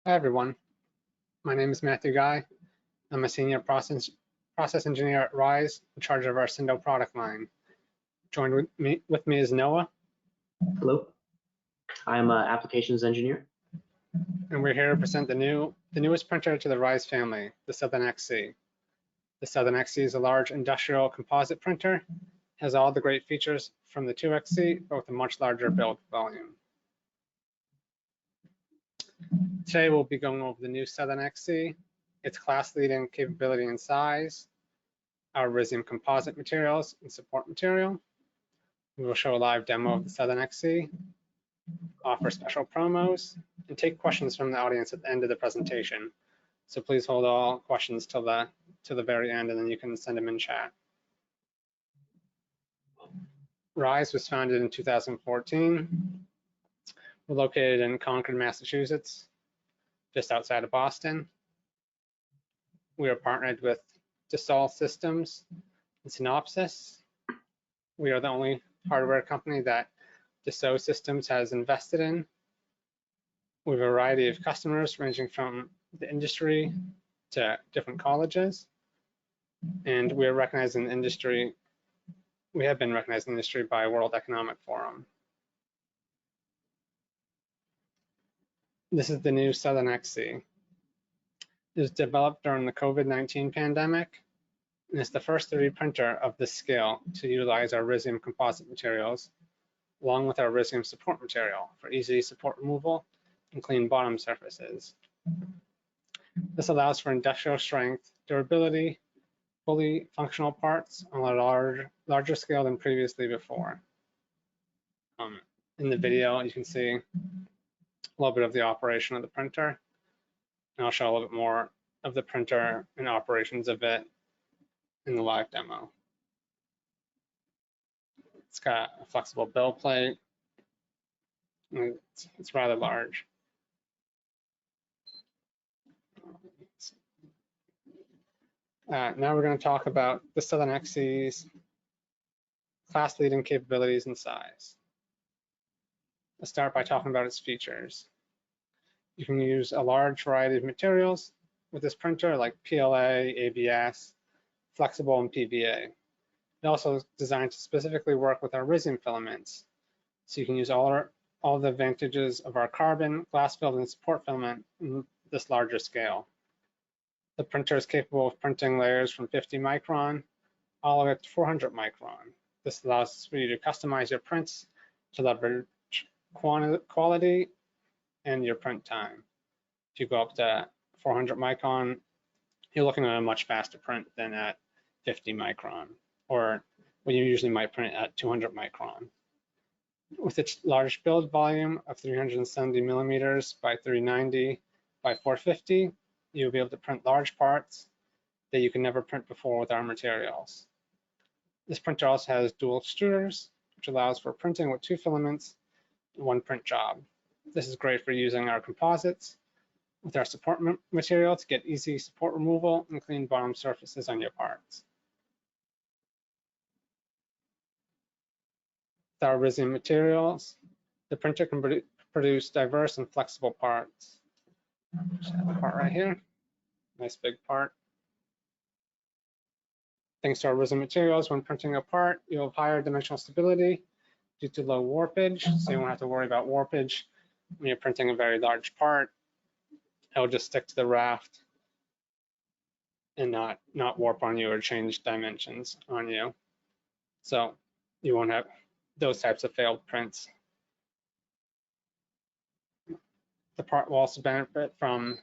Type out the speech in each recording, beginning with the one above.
Hi everyone, my name is Matthew Guy. I'm a senior process engineer at RIZE, in charge of our Cindo product line. Joined with me is Noah. Hello, I'm an applications engineer. And we're here to present the newest printer to the RIZE family, the 7XC. The 7XC is a large industrial composite printer, has all the great features from the 2XC, but with a much larger build volume. Today we'll be going over the new 7XC, its class-leading capability and size, our Rizium composite materials and support material. We will show a live demo of the 7XC, offer special promos, and take questions from the audience at the end of the presentation. So please hold all questions till the very end, and then you can send them in chat. RIZE was founded in 2014. We're located in Concord, Massachusetts, just outside of Boston. We are partnered with Dassault Systems and Synopsys. We are the only hardware company that Dassault Systems has invested in. We have a variety of customers ranging from the industry to different colleges. And we are recognized in the industry. We have been recognized in the industry by World Economic Forum. This is the new 7XC. It was developed during the COVID-19 pandemic, and it's the first 3D printer of this scale to utilize our Rizium composite materials, along with our Rizium support material for easy support removal and clean bottom surfaces. This allows for industrial strength, durability, fully functional parts on a larger scale than previously before. In the video, you can see a little bit of the operation of the printer, and I'll show a little bit more of the printer and operations of it in the live demo. It's got a flexible build plate, and it's rather large. Now we're going to talk about the 7XC's class-leading capabilities and size. Let's start by talking about its features. You can use a large variety of materials with this printer, like PLA, ABS, flexible, and PVA. It also is designed to specifically work with our Rizium filaments, so you can use all the advantages of our carbon, glass filled, and support filament in this larger scale. The printer is capable of printing layers from 50 micron all the way up to 400 micron. This allows for you to customize your prints to leverage quality and your print time. If you go up to 400 micron, you're looking at a much faster print than at 50 micron, or when you usually might print at 200 micron. With its large build volume of 370 millimeters by 390 by 450, you'll be able to print large parts that you can never print before with our materials. This printer also has dual extruders, which allows for printing with 2 filaments in 1 print job. This is great for using our composites with our support material to get easy support removal and clean bottom surfaces on your parts. With our Rizium materials, the printer can produce diverse and flexible parts. Just have a part right here, nice big part. Thanks to our Rizium materials, when printing a part, you'll have higher dimensional stability due to low warpage, so you won't have to worry about warpage when you're printing a very large part. It'll just stick to the raft and not warp on you or change dimensions on you. So you won't have those types of failed prints. The part will also benefit from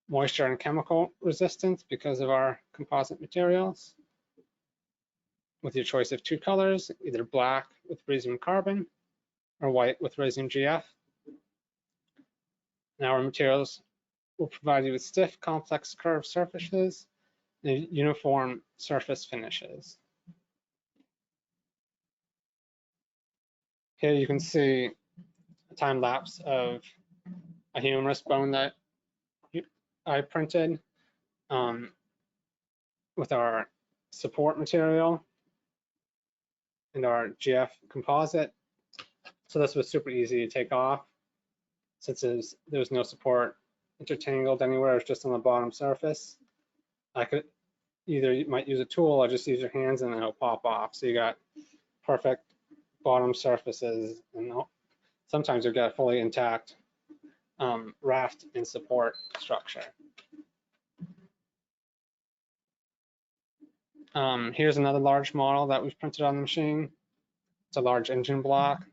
moisture and chemical resistance because of our composite materials. With your choice of 2 colors, either black with Rizium carbon or white with Rizium GF. Now our materials will provide you with stiff, complex curved surfaces and uniform surface finishes. Here you can see a time lapse of a humerus bone that I printed with our support material and our GF composite. So this was super easy to take off since there was no support intertangled anywhere, it's just on the bottom surface. You might use a tool or just use your hands and it'll pop off. So you got perfect bottom surfaces, and sometimes you get a fully intact raft and support structure. Here's another large model that we've printed on the machine. It's a large engine block.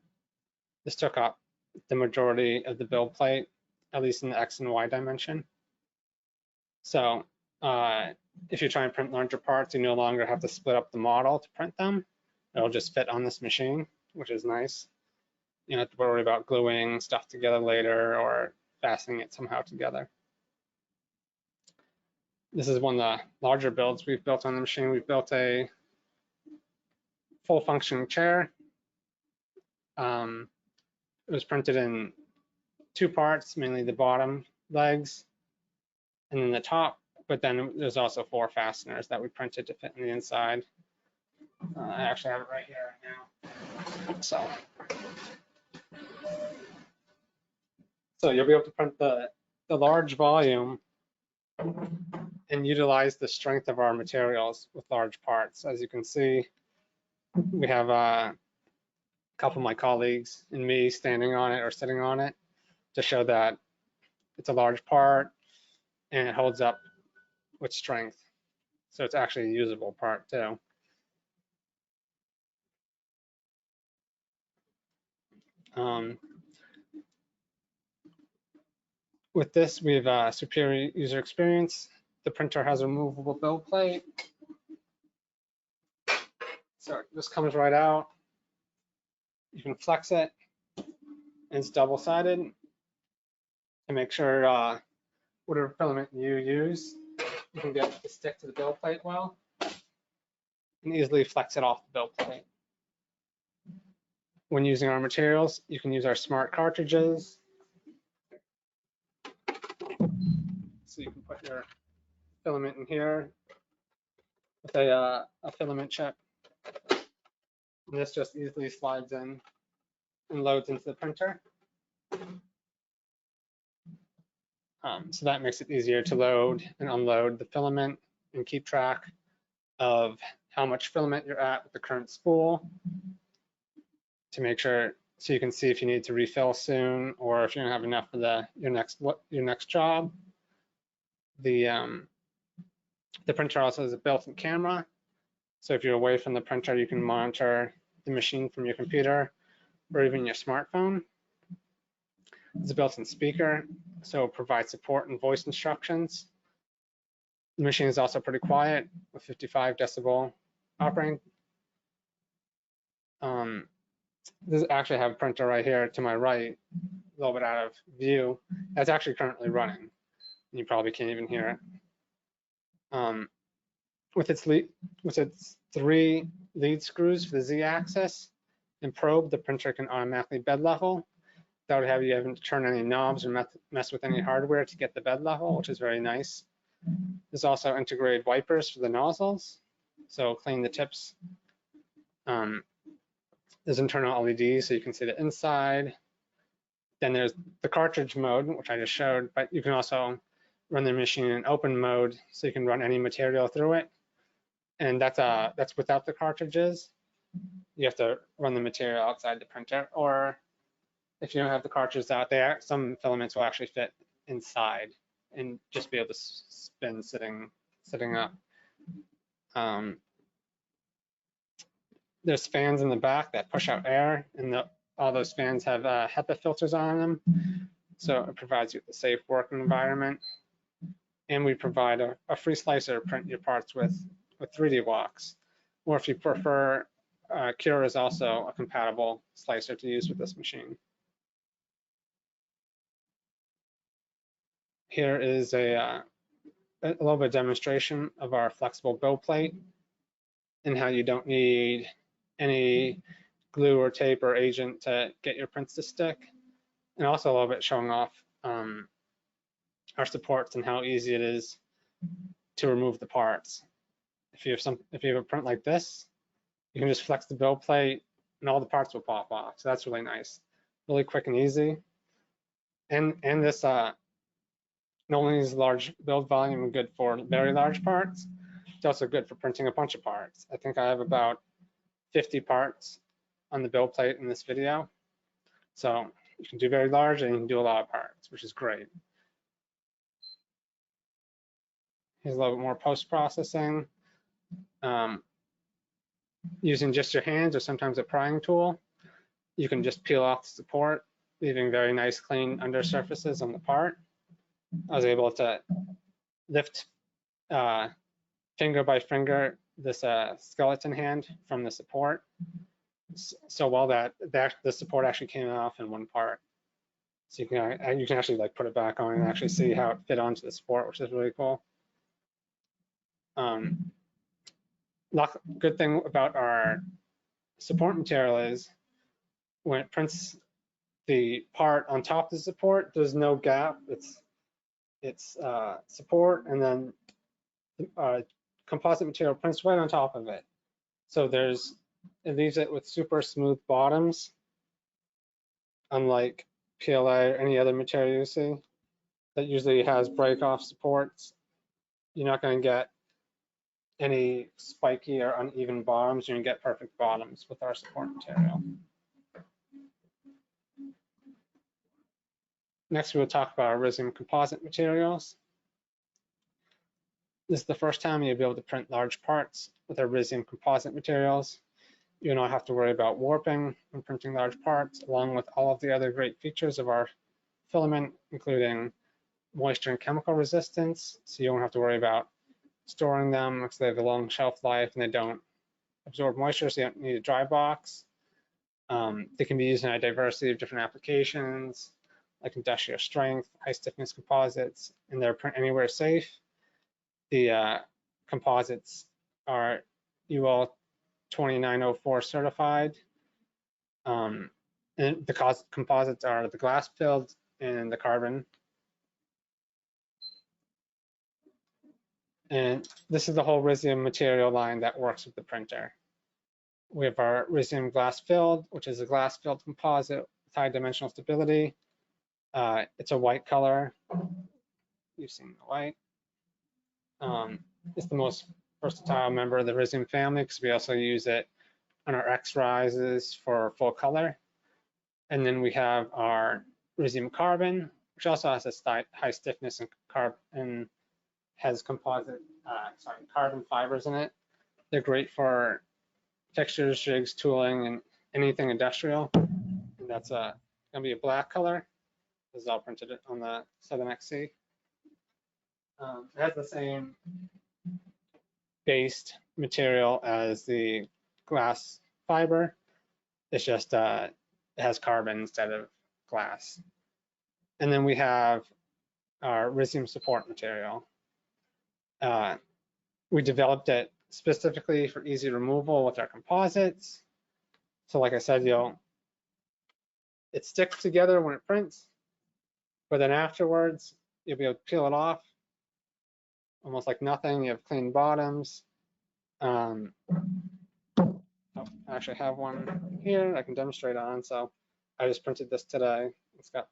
This took up the majority of the build plate, at least in the X and Y dimension. So if you're trying to print larger parts, you no longer have to split up the model to print them. It'll just fit on this machine, which is nice. You don't have to worry about gluing stuff together later or fastening it somehow together. This is one of the larger builds we've built on the machine. We've built a full functioning chair. It was printed in 2 parts, mainly the bottom legs and then the top, but then there's also 4 fasteners that we printed to fit in the inside. I actually have it right here now. So you'll be able to print the large volume and utilize the strength of our materials with large parts. As you can see, we have a couple of my colleagues and me standing on it or sitting on it to show that it's a large part and it holds up with strength. So it's actually a usable part too. With this, we have superior user experience. The printer has a removable build plate. So this comes right out. You can flex it, and it's double-sided to make sure whatever filament you use, you can get it to stick to the build plate well, and easily flex it off the build plate. When using our materials, you can use our smart cartridges. So you can put your filament in here with a filament chip. And this just easily slides in and loads into the printer. So that makes it easier to load and unload the filament and keep track of how much filament you're at with the current spool to make sure, so you can see if you need to refill soon or if you don't have enough for your next job. The printer also has a built-in camera. So if you're away from the printer, you can monitor the machine from your computer or even your smartphone. It's a built-in speaker, so it provides support and voice instructions. The machine is also pretty quiet with 55 decibel operating. This actually have a printer right here to my right, a little bit out of view. That's actually currently running. You probably can't even hear it. With its 3 lead screws for the Z-axis and probe, the printer can automatically bed level without having to turn any knobs or mess with any hardware to get the bed level, which is very nice. There's also integrated wipers for the nozzles, so clean the tips. There's internal LEDs, so you can see the inside. Then there's the cartridge mode, which I just showed, but you can also run the machine in open mode, so you can run any material through it. And that's without the cartridges. You have to run the material outside the printer, or if you don't have the cartridges out there, some filaments will actually fit inside and just be able to spin sitting up. There's fans in the back that push out air, and all those fans have HEPA filters on them, so it provides you with a safe working environment. And we provide a free slicer to print your parts with 3D Walks, or if you prefer, Cure is also a compatible slicer to use with this machine. Here is a little bit of demonstration of our flexible build plate and how you don't need any glue or tape or agent to get your prints to stick, and also a little bit showing off our supports and how easy it is to remove the parts. If you have a print like this, you can just flex the build plate and all the parts will pop off. So that's really nice, really quick and easy. And this Not only is large build volume good for very large parts, it's also good for printing a bunch of parts. I think I have about 50 parts on the build plate in this video. So you can do very large and you can do a lot of parts, which is great. Here's a little bit more post-processing. Using just your hands or sometimes a prying tool, you can just peel off the support, leaving very nice clean undersurfaces on the part. I was able to lift finger by finger this skeleton hand from the support. So well that the support actually came off in one part. So you can actually like put it back on and actually see how it fit onto the support, which is really cool. Good thing about our support material is when it prints the part on top of the support, there's no gap. It's support, and then composite material prints right on top of it. So it leaves it with super smooth bottoms, unlike PLA or any other material you see that usually has break-off supports. You're not going to get any spiky or uneven bottoms. You're going to get perfect bottoms with our support material. Next, we'll talk about our Rizium composite materials. This is the first time you'll be able to print large parts with our Rizium composite materials. You don't have to worry about warping when printing large parts, along with all of the other great features of our filament, including moisture and chemical resistance. So you don't have to worry about storing them because they have a long shelf life and they don't absorb moisture, so you don't need a dry box. They can be used in a diversity of different applications, like industrial strength, high stiffness composites, and they're print anywhere safe. The composites are UL 2904 certified. And the composites are the glass filled and the carbon. And this is the whole Rizium material line that works with the printer. We have our Rizium glass filled, which is a glass filled composite with high dimensional stability. It's a white color. You've seen the white. It's the most versatile member of the Rizium family because we also use it on our X RIZEs for full color. And then we have our Rizium carbon, which also has a high stiffness and has carbon fibers in it. They're great for fixtures, jigs, tooling, and anything industrial. And that's gonna be a black color. This is all printed on the 7XC. It has the same based material as the glass fiber. It's just it has carbon instead of glass. And then we have our Rizium support material. We developed it specifically for easy removal with our composites. So like I said, it sticks together when it prints, but then afterwards, you'll be able to peel it off almost like nothing. You have clean bottoms. I actually have one here I can demonstrate on. So I just printed this today. It's got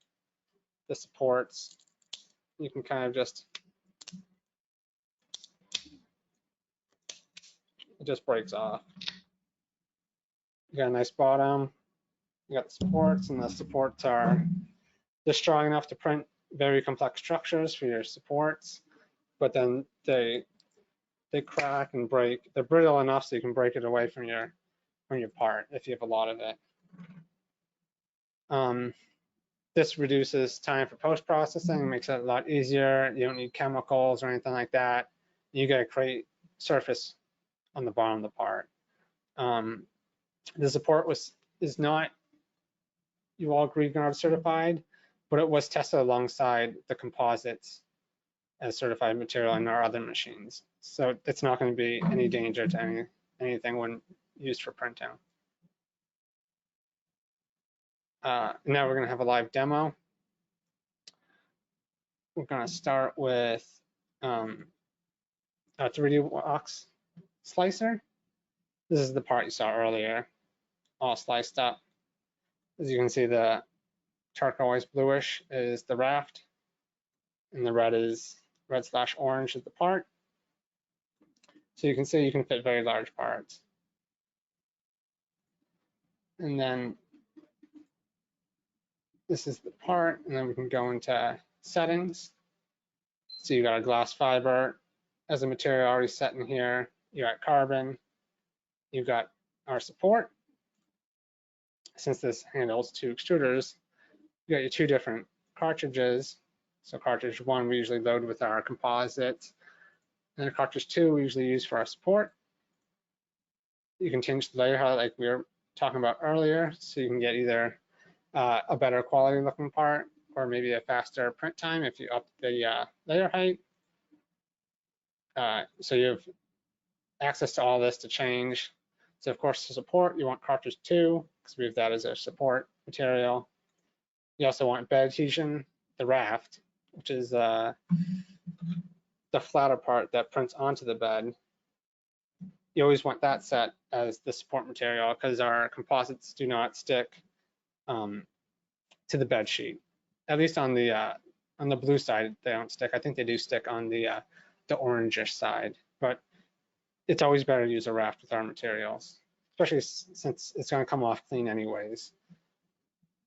the supports. You can kind of it just breaks off. You got a nice bottom. You got the supports, and the supports are just strong enough to print very complex structures for your supports, but then they crack and break. They're brittle enough so you can break it away from your part if you have a lot of it. This reduces time for post-processing, makes it a lot easier. You don't need chemicals or anything like that. You get a great surface on the bottom of the part. The support is not UL Green Guard certified, but it was tested alongside the composites as certified material in our other machines. So it's not going to be any danger to anything when used for printing. Now we're going to have a live demo. We're going to start with a 3D Wax slicer. This is the part you saw earlier, all sliced up. As you can see, the turquoise bluish is the raft. and the red/orange is the part. So you can see you can fit very large parts. And then this is the part, and then we can go into settings. So you got a glass fiber as a material already set in here. You got carbon. You've got our support. Since this handles 2 extruders, you got your 2 different cartridges. So cartridge 1 we usually load with our composite, and cartridge 2 we usually use for our support. You can change the layer height like we were talking about earlier, so you can get either a better quality looking part or maybe a faster print time if you up the layer height. So you have access to all this to change. So of course, to support, you want cartridge 2 because we have that as a support material. You also want bed adhesion, the raft, which is the flatter part that prints onto the bed. You always want that set as the support material because our composites do not stick to the bed sheet. At least on the blue side, they don't stick. I think they do stick on the orangish side, but it's always better to use a raft with our materials, especially since it's going to come off clean anyways.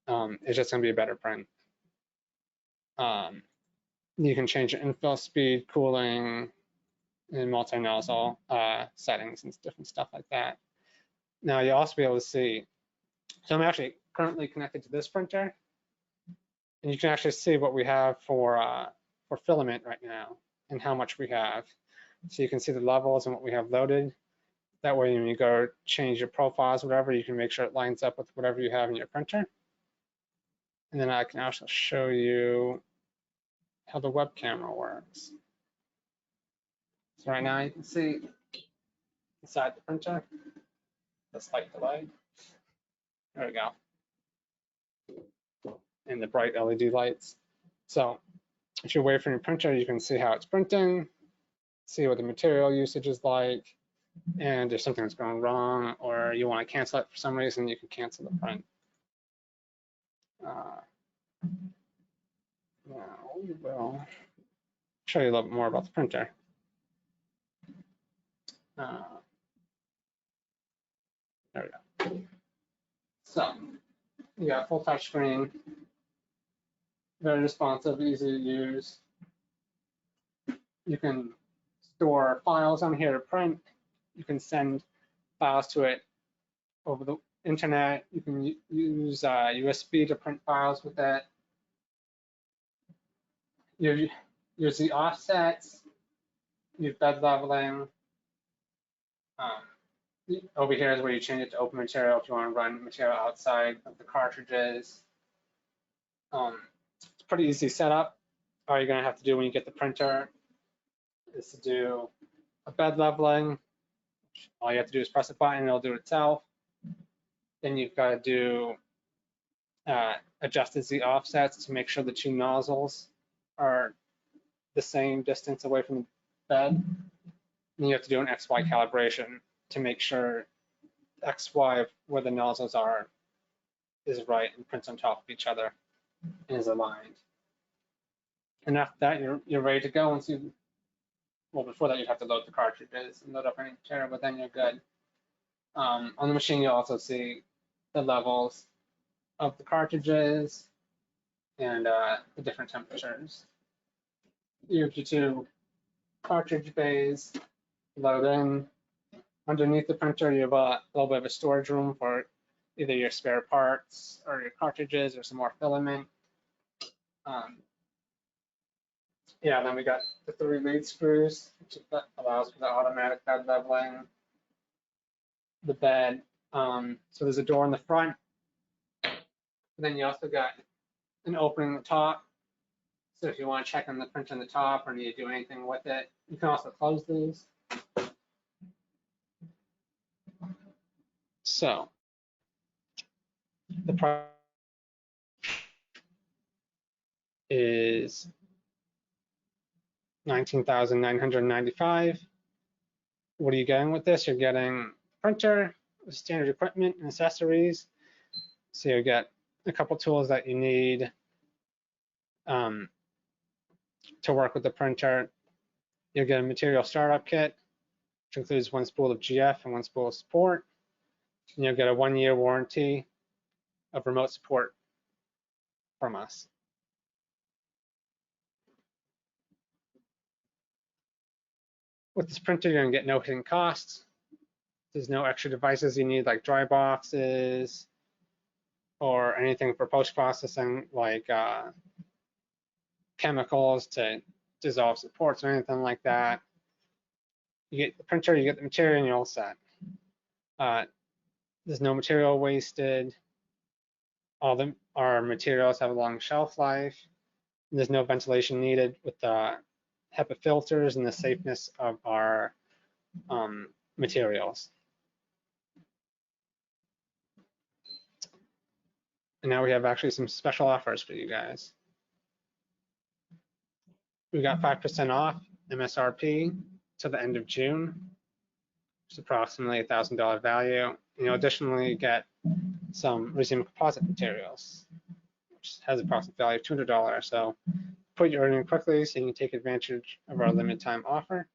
It's just going to be a better print. You can change the infill speed, cooling, and multi-nozzle settings and different stuff like that. Now you'll also be able to see, so I'm actually currently connected to this printer, and you can actually see what we have for filament right now and how much we have. So you can see the levels and what we have loaded. That way when you go change your profiles, whatever, you can make sure it lines up with whatever you have in your printer. And then I can also show you how the web camera works. So right now you can see inside the printer, the slight delay. There we go. And the bright LED lights. So if you're away from your printer, you can see how it's printing, see what the material usage is like, and if something's going wrong or you want to cancel it for some reason, you can cancel the print. Now we will show you a little bit more about the printer. There we go. So you got full touch screen, very responsive, easy to use. You can store files on here to print. You can send files to it over the internet. You can use USB to print files with it. You use the offsets, you have bed leveling. Over here is where you change it to open material if you want to run material outside of the cartridges. It's pretty easy setup. All you're going to have to do when you get the printer is to do a bed leveling. All you have to do is press a button and it'll do it itself. Then you've got to do adjust the Z offsets to make sure the 2 nozzles are the same distance away from the bed. Then you have to do an XY calibration to make sure XY of where the nozzles are is right and prints on top of each other and is aligned. And after that, you're ready to go. Once you, well, before that, you'd have to load the cartridges and load up any material, but then you're good. On the machine, you'll also see the levels of the cartridges and the different temperatures. You have your 2 cartridge bays load in. Underneath the printer, you have a little bit of a storage room for either your spare parts or your cartridges or some more filament. Yeah, then we got the 3 lead screws, which allows for the automatic bed leveling. The bed, so there's a door in the front. And then you also got an opening in the top. So if you want to check on the print on the top or need to do anything with it, you can also close these. So the price is $19,995. What are you getting with this? You're getting printer, standard equipment, and accessories. So you get a couple tools that you need to to work with the printer, you'll get a material startup kit, which includes 1 spool of GF and 1 spool of support. And you'll get a 1-year warranty of remote support from us. With this printer, you're going to get no hidden costs. There's no extra devices you need, like dry boxes or anything for post-processing, like chemicals to dissolve supports or anything like that. You get the printer, you get the material, and you're all set. There's no material wasted. All our materials have a long shelf life. There's no ventilation needed with the HEPA filters and the safeness of our materials. And now we have actually some special offers for you guys. We got 5% off MSRP to the end of June, which is approximately $1,000 value. You'll additionally get some Rizium composite materials, which has a approximate value of $200. So put your order in quickly so you can take advantage of our limited time offer.